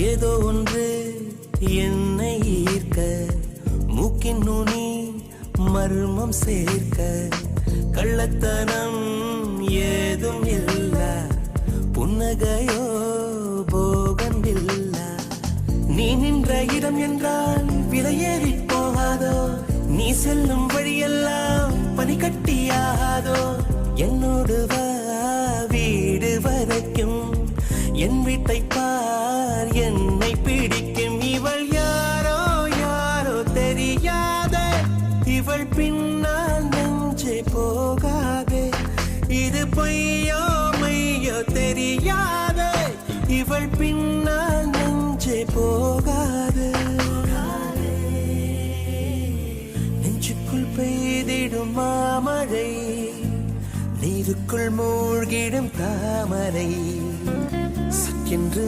ஏதோ ஒன்று என்னை ஈர்க்க, மூக்கின் நுனி மர்மம் சேர்க்க, கள்ளத்தனம் ஏதும் இல்ல, புன்னகையோ போகன் இல்ல. நீ நின்ற இடம் என்றால் விலையேறி போகாதோ, நீ செல்லும் வழியெல்லாம் பனிக்கட்டியாகாதோ. என்னோடு வா வீடு வரைக்கும், என் வீட்டை பார் என்னை பிடிக்கும். இவள் யாரோ யாரோ தெரியாத, இவள் பின்னால் நெஞ்சே போகாதே. இது பொய்யோ மையோ தெரியாத, இவள் பின்னால் நெஞ்சே போகாது. நெஞ்சுக்குள் பெய்திடும் மாமழை, நீருக்குள் மூழ்கிடும் தாமரை, சக்கென்று